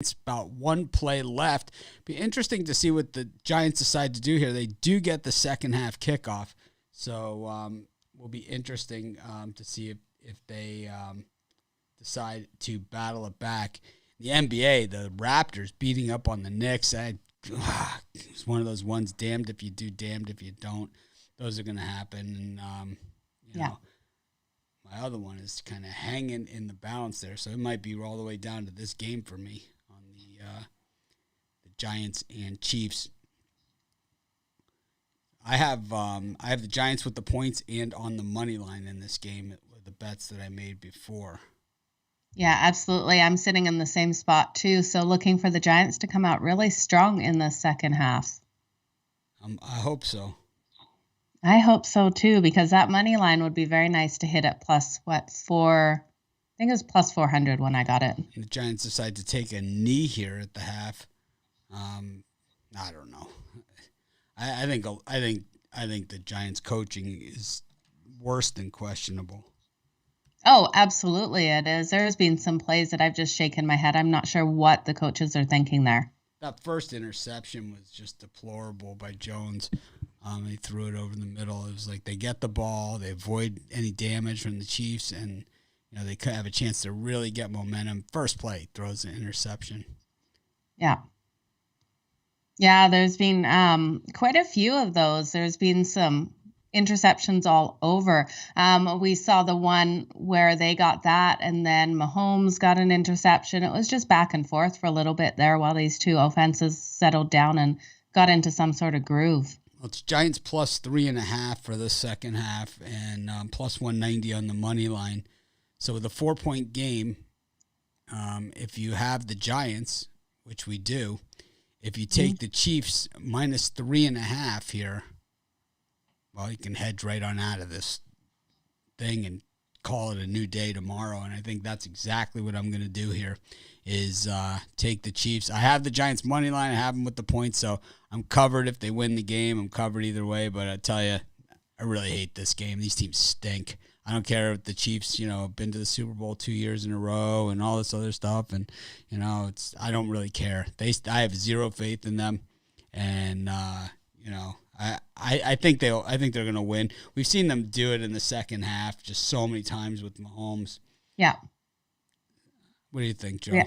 It's about one play left. Be interesting to see what the Giants decide to do here. They do get the second half kickoff, so will be interesting to see if they decide to battle it back. The NBA, the Raptors beating up on the Knicks. It's one of those ones, damned if you do, damned if you don't. Those are going to happen. And, you know, my other one is kind of hanging in the balance there. So it might be all the way down to this game for me on the Giants and Chiefs. I have the Giants with the points and on the money line in this game with the bets that I made before. Yeah, absolutely. I'm sitting in the same spot too. So looking for the Giants to come out really strong in the second half. I hope so. I hope so too, because that money line would be very nice to hit at plus four. I think it was plus 400 when I got it. And the Giants decide to take a knee here at the half. I don't know. I think the Giants coaching is worse than questionable. Oh, absolutely it is. There's been some plays that I've just shaken my head. I'm not sure what the coaches are thinking there. That first interception was just deplorable by Jones. He threw it over the middle. It was like they get the ball, they avoid any damage from the Chiefs, and they could have a chance to really get momentum. First play, throws an interception. Yeah. Yeah, there's been quite a few of those. There's been some interceptions all over. We saw the one where they got that, and then Mahomes got an interception. It was just back and forth for a little bit there while these two offenses settled down and got into some sort of groove. Well, it's Giants plus 3.5 for the second half and plus 190 on the money line. So with a 4-point game, if you have the Giants, which we do, if you take the Chiefs minus 3.5 here, well, you can hedge right on out of this thing and call it a new day tomorrow. And I think that's exactly what I'm going to do here is take the Chiefs. I have the Giants money line. I have them with the points, so I'm covered if they win the game. I'm covered either way, but I tell you, I really hate this game. These teams stink. I don't care if the Chiefs, have been to the Super Bowl 2 years in a row and all this other stuff, and I don't really care. I have zero faith in them, and I think they're going to win. We've seen them do it in the second half just so many times with Mahomes. Yeah. What do you think, Joe?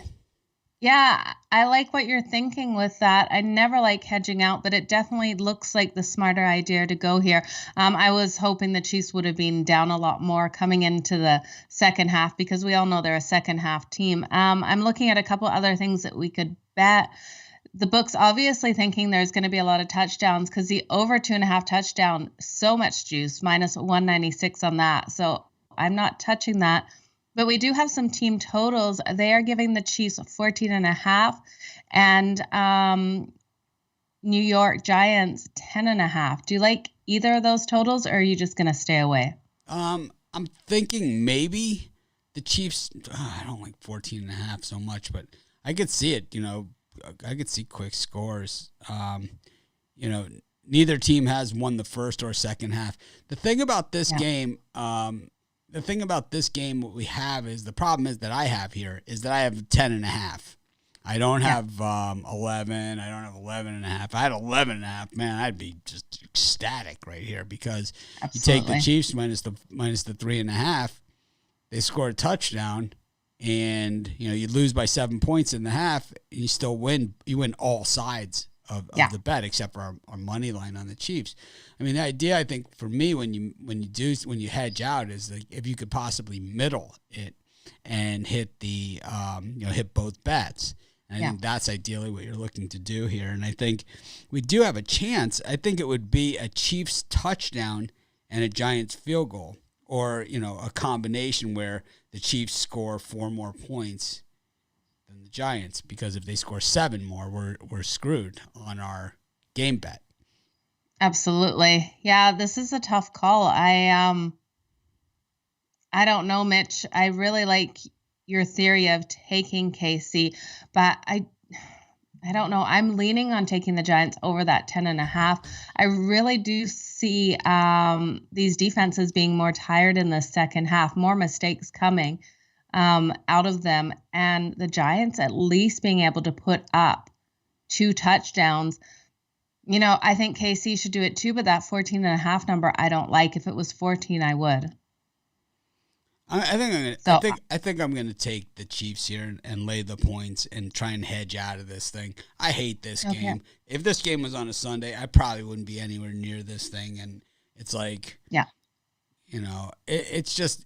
Yeah, I like what you're thinking with that. I never like hedging out, but it definitely looks like the smarter idea to go here. I was hoping the Chiefs would have been down a lot more coming into the second half because we all know they're a second half team. I'm looking at a couple other things that we could bet. The book's obviously thinking there's going to be a lot of touchdowns because the over 2.5 touchdown, so much juice, minus 196 on that. So I'm not touching that. But we do have some team totals. They are giving the Chiefs 14.5 and New York Giants 10.5. Do you like either of those totals or are you just going to stay away? I'm thinking maybe the Chiefs, I don't like 14.5 so much, but I could see it, I could see quick scores. Neither team has won the first or second half. The thing about this game, what we have is the problem is that I have here is that I have 10.5. I don't have 11. I don't have 11.5. If I had 11.5, man, I'd be just ecstatic right here because Absolutely. You take the Chiefs minus the 3.5. They score a touchdown. And, you lose by 7 points in the half, and you still win. You win all sides of the bet except for our money line on the Chiefs. I mean, the idea, I think, for me when you hedge out is like if you could possibly middle it and hit the hit both bets. And I think that's ideally what you're looking to do here. And I think we do have a chance. I think it would be a Chiefs touchdown and a Giants field goal. Or, a combination where the Chiefs score 4 more points than the Giants. Because if they score 7 more, we're screwed on our game bet. Absolutely. Yeah, this is a tough call. I don't know, Mitch. I really like your theory of taking KC, but I don't know. I'm leaning on taking the Giants over that 10.5. I really do see these defenses being more tired in the second half, more mistakes coming. out of them, and the Giants at least being able to put up 2 touchdowns. I think KC should do it too, but that 14.5 number I don't like. If it was 14, I would. I think I'm gonna take the Chiefs here and lay the points and try and hedge out of this thing. I hate this game. If this game was on a Sunday, I probably wouldn't be anywhere near this thing. And it's like, it's just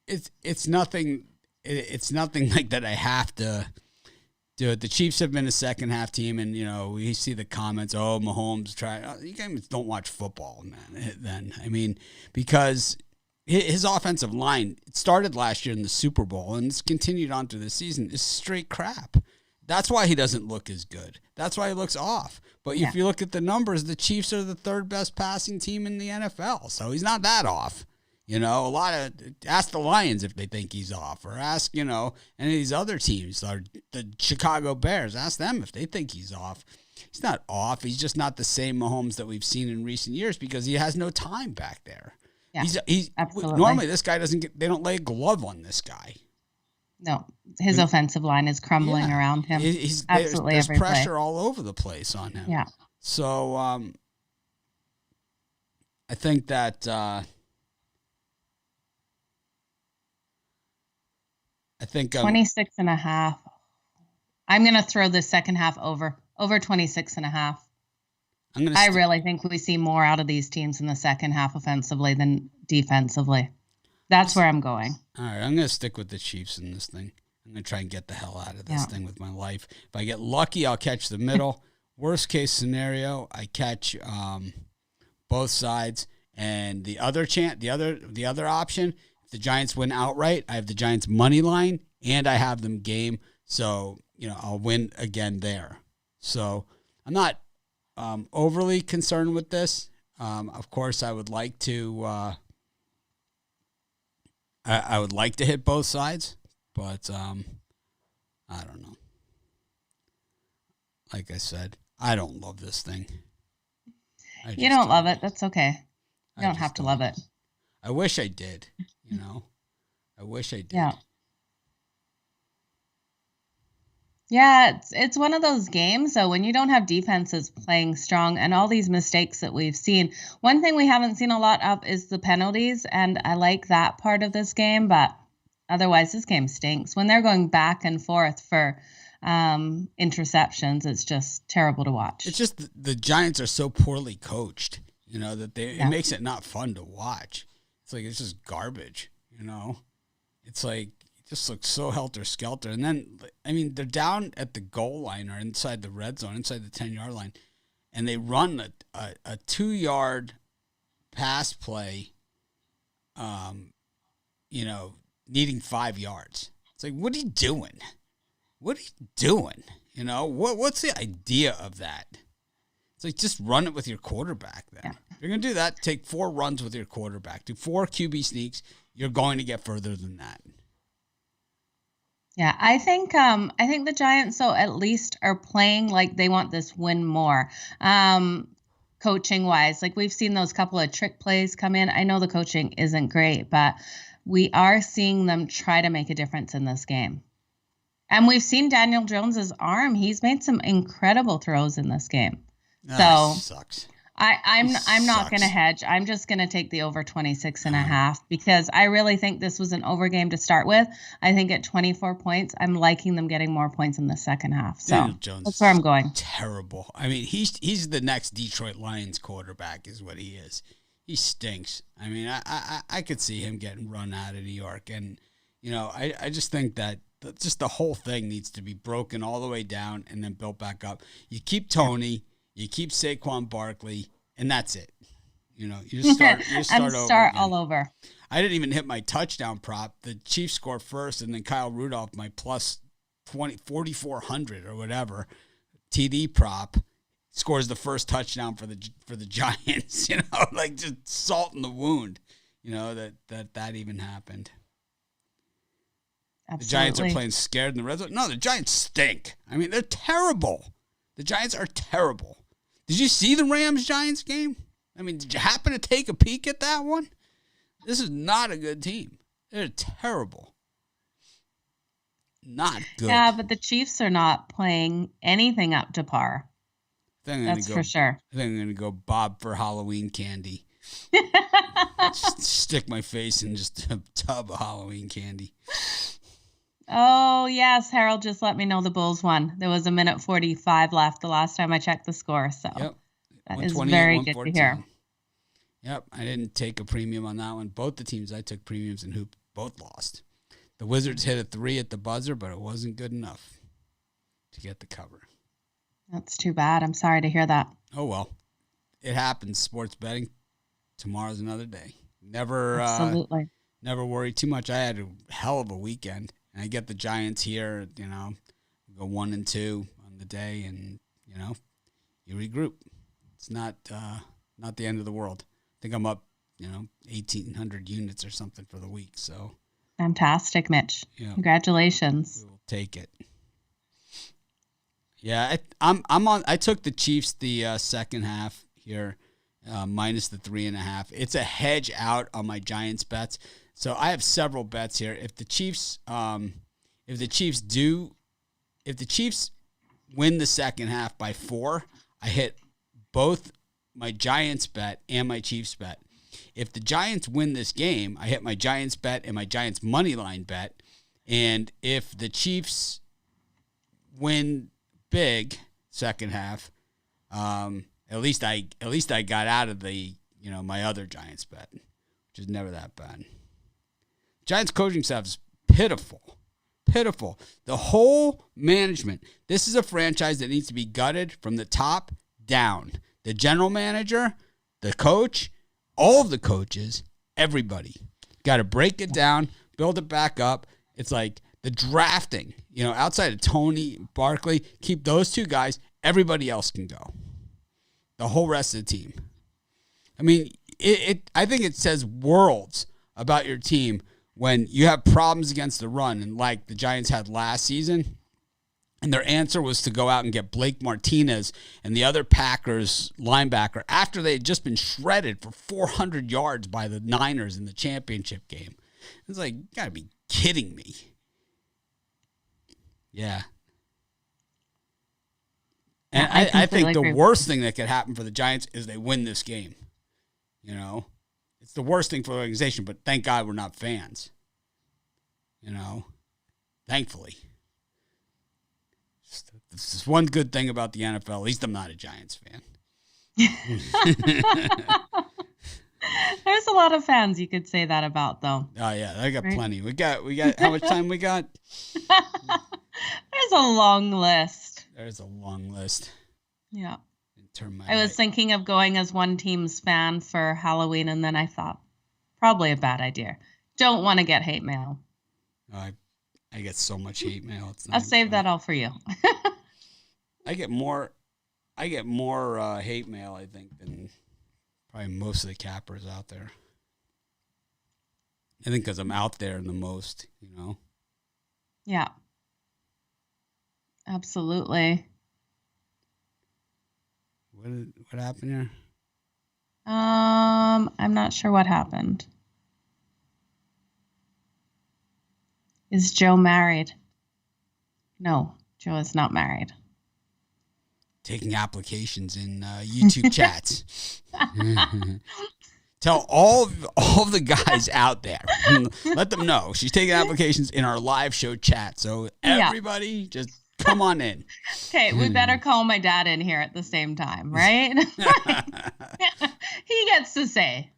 it's nothing. It's nothing like that. I have to do it. The Chiefs have been a second half team, and we see the comments. Oh, Mahomes you guys don't watch football, man. Then because his offensive line, it started last year in the Super Bowl and it's continued on through the season, is straight crap. That's why he doesn't look as good. That's why he looks off. But if you look at the numbers, the Chiefs are the 3rd best passing team in the NFL. So he's not that off. Ask the Lions if they think he's off, or ask, any of these other teams, or the Chicago Bears, ask them if they think he's off. He's not off. He's just not the same Mahomes that we've seen in recent years because he has no time back there. Yeah, he's absolutely. Normally this guy they don't lay a glove on this guy. No, his offensive line is crumbling around him. Absolutely, there's pressure all over the place on him. Yeah. So I think that I think 26.5. I'm going to throw the second half over 26.5. I really think we see more out of these teams in the second half offensively than defensively. That's where I'm going. All right, I'm going to stick with the Chiefs in this thing. I'm going to try and get the hell out of this thing with my life. If I get lucky, I'll catch the middle. Worst case scenario, I catch both sides. And the other option, if the Giants win outright, I have the Giants money line and I have them game. So, I'll win again there. So I'm not overly concerned with this. Of course, I would like to. I would like to hit both sides, but I don't know. Like I said, I don't love this thing. You don't love it. That's okay. You don't have to love it. I wish I did. I wish I did. Yeah. Yeah, it's one of those games, though, when you don't have defenses playing strong and all these mistakes that we've seen. One thing we haven't seen a lot of is the penalties, and I like that part of this game, but otherwise this game stinks. When they're going back and forth for interceptions, it's just terrible to watch. It's just the Giants are so poorly coached, that it makes it not fun to watch. It's like it's just garbage, It's like just looks so helter-skelter. And then, they're down at the goal line or inside the red zone, inside the 10-yard line, and they run a 2-yard pass play, needing 5 yards. It's like, what are you doing? What are you doing? What's the idea of that? It's like, just run it with your quarterback then. Yeah. If you're going to do that, take 4 runs with your quarterback. Do 4 QB sneaks. You're going to get further than that. Yeah, I think the Giants, so at least are playing like they want this win more. Coaching wise, like we've seen those couple of trick plays come in. I know the coaching isn't great, but we are seeing them try to make a difference in this game. And we've seen Daniel Jones's arm. He's made some incredible throws in this game. So sucks. I'm not going to hedge. I'm just going to take the over 26.5 because I really think this was an over game to start with. I think at 24 points, I'm liking them getting more points in the second half. So that's where I'm going. Terrible. He's the next Detroit Lions quarterback is what he is. He stinks. I could see him getting run out of New York. And, I just think that just the whole thing needs to be broken all the way down and then built back up. You keep Tony. You keep Saquon Barkley, and that's it. You just start all over. I didn't even hit my touchdown prop. The Chiefs score first, and then Kyle Rudolph, my plus 4,400 or whatever, TD prop, scores the first touchdown for the Giants. Like just salt in the wound. That even happened. Absolutely. The Giants are playing scared in the red zone. No, the Giants stink. They're terrible. The Giants are terrible. Did you see the Rams-Giants game? Did you happen to take a peek at that one? This is not a good team. They're terrible. not good. Yeah, but the Chiefs are not playing anything up to par. That's for sure. I think I'm going to go Bob for Halloween candy. Just stick my face in just a tub of Halloween candy. Oh, yes. Harold just let me know the Bulls won. There was 1:45 left the last time I checked the score. So yep. that is very good to hear. Yep. I didn't take a premium on that one. Both the teams I took premiums in hoop both lost. The Wizards hit a 3 at the buzzer, but it wasn't good enough to get the cover. That's too bad. I'm sorry to hear that. Oh, well. It happens. Sports betting. Tomorrow's another day. Never worry too much. I had a hell of a weekend. And I get the Giants here, go 1-2 on the day, and, you regroup. It's not the end of the world. I think I'm up, 1,800 units or something for the week. So fantastic, Mitch. Yeah. Congratulations. We'll take it. Yeah, I took the Chiefs the second half here, minus the 3.5. It's a hedge out on my Giants bets. So I have several bets here. If the Chiefs win the second half by 4, I hit both my Giants bet and my Chiefs bet. If the Giants win this game, I hit my Giants bet and my Giants money line bet. And if the Chiefs win big second half, at least I got out of the my other Giants bet, which is never that bad. Giants coaching staff is pitiful. The whole management. This is a franchise that needs to be gutted from the top down. The general manager, the coach, all of the coaches, everybody. Got to break it down, build it back up. It's like the drafting. Outside of Tony, Barkley, keep those two guys. Everybody else can go. The whole rest of the team. I mean, I think it says worlds about your team when you have problems against the run, and like the Giants had last season, and their answer was to go out and get Blake Martinez and the other Packers linebacker after they had just been shredded for 400 yards by the Niners in the championship game. It's like, you got to be kidding me. Yeah. And I think the worst thing that could happen for the Giants is they win this game. It's the worst thing for the organization, but thank God we're not fans. Thankfully. This is one good thing about the NFL. At least I'm not a Giants fan. There's a lot of fans you could say that about, though. Oh, yeah. I got plenty. We got how much time we got? There's a long list. Yeah. I was thinking of going as one team's fan for Halloween, and then I thought, probably a bad idea. Don't want to get hate mail. I get so much hate mail. I'll save that all for you. I get more hate mail, I think, than probably most of the cappers out there. I think because I'm out there the most, Yeah. Absolutely. What happened here? I'm not sure what happened. Is Joe married? No, Joe is not married. Taking applications in YouTube chats. Tell all the guys out there. Let them know she's taking applications in our live show chat. So everybody, just come on in. Okay, we better call my dad in here at the same time, right? He gets to say.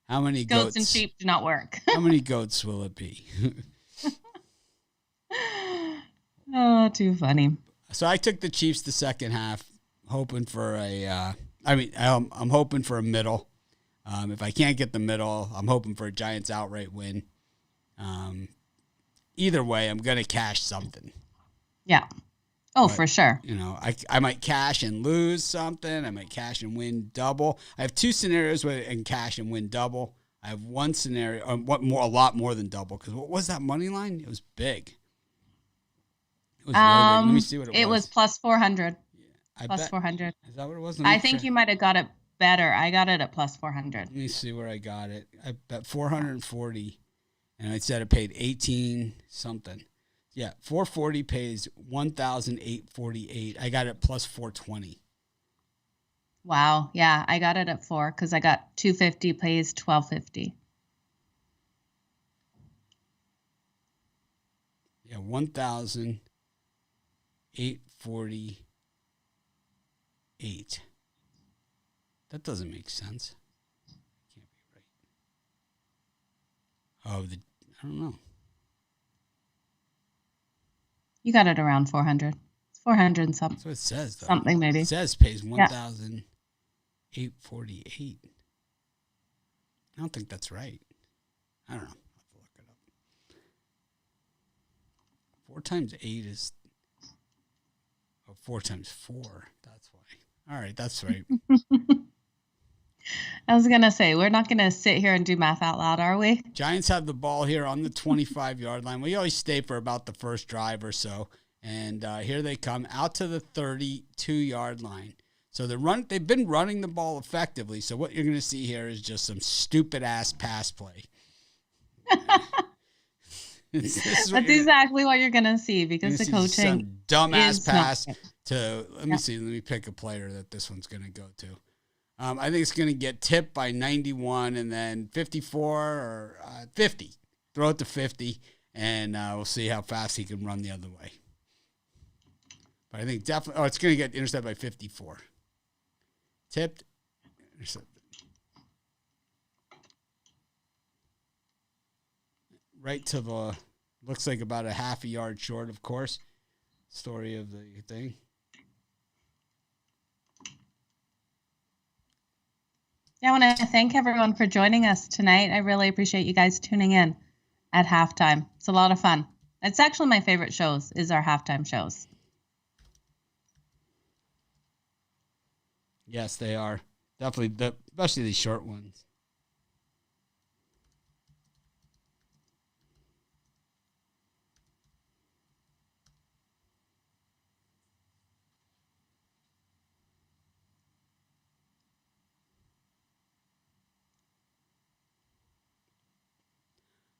How many goats and sheep do not work? How many goats will it be? Oh, too funny. So I took the Chiefs the second half, hoping for I'm hoping for a middle. If I can't get the middle, I'm hoping for a Giants outright win. Either way, I'm going to cash something. Yeah. Oh, but, for sure. I might cash and lose something. I might cash and win double. I have two scenarios where I can cash and win double. I have one scenario, a lot more than double, because what was that money line? It was big. It was really big. Let me see what it was. It was plus 400. Yeah, plus 400. Is that what it was? I think you might have got it better. I got it at plus 400. Let me see where I got it. I bet 440, and I said it paid 18 something. Yeah, 440 pays 1,848. I got it plus 420. Wow. Yeah, I got it at 4 because I got 250 pays 1250. Yeah, 1,848. That doesn't make sense. Can't be right. Oh, I don't know. You got it around 400. It's 400 and something. That's what it says, though. Something maybe. It says pays 1,848. I don't think that's right. I don't know. I'll have to look it up. 4 times 8 is 4 times 4. That's why. All right, that's right. I was going to say, we're not going to sit here and do math out loud, are we? Giants have the ball here on the 25-yard line. We always stay for about the first drive or so. And here they come out to the 32-yard line. So they've been running the ball effectively. So what you're going to see here is just some stupid-ass pass play. That's exactly what you're going to see because the coaching some dumbass pass to, let me pick a player that this one's going to go to. I think it's going to get tipped by 91 and then 54 or 50. Throw it to 50, and we'll see how fast he can run the other way. But I think definitely, it's going to get intercepted by 54. Tipped, intercepted. Right to the, looks like about a half a yard short, of course. Story of the thing. Yeah, I want to thank everyone for joining us tonight. I really appreciate you guys tuning in at halftime. It's a lot of fun. It's actually my favorite shows is our halftime shows. Yes, they are. Definitely, especially these short ones.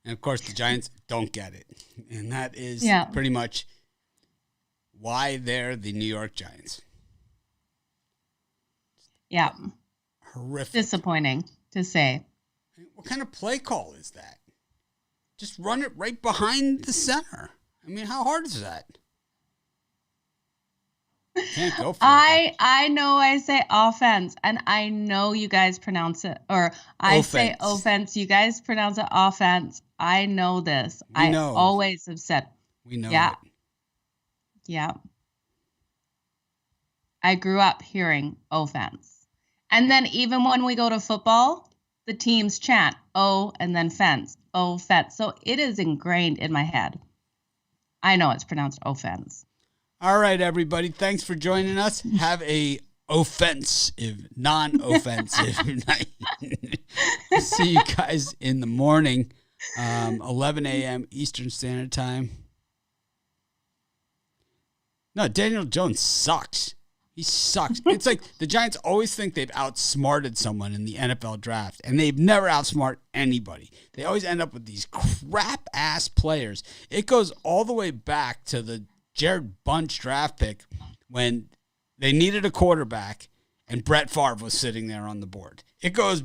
And, of course, the Giants don't get it. And that is pretty much why they're the New York Giants. Yeah. Horrific. Disappointing to say. What kind of play call is that? Just run it right behind the center. I mean, how hard is that? Can't go for it. I know I say offense, and I know you guys pronounce it, or I say offense. You guys pronounce it offense. I know this. I always have said. We know. Yeah. It. Yeah. I grew up hearing offense. And then even when we go to football, the teams chant, oh, and then fence, oh, fence. So it is ingrained in my head. I know it's pronounced offense. All right, everybody. Thanks for joining us. Have a non-offensive night. See you guys in the morning, 11 a.m. Eastern Standard Time. No, Daniel Jones sucks. He sucks. It's like the Giants always think they've outsmarted someone in the NFL draft, and they've never outsmarted anybody. They always end up with these crap-ass players. It goes all the way back to the Jared Bunch draft pick when they needed a quarterback, and Brett Favre was sitting there on the board. It goes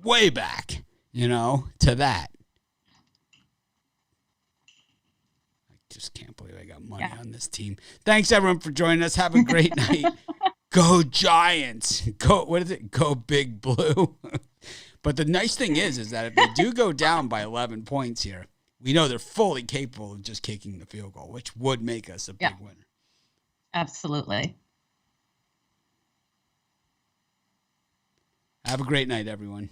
way back, to that. Just can't believe I got money on this team. Thanks, everyone, for joining us. Have a great night. Go Giants. Go Big Blue. But the nice thing is that if they do go down by 11 points here, we know they're fully capable of just kicking the field goal, which would make us a big winner. Absolutely. Have a great night, everyone.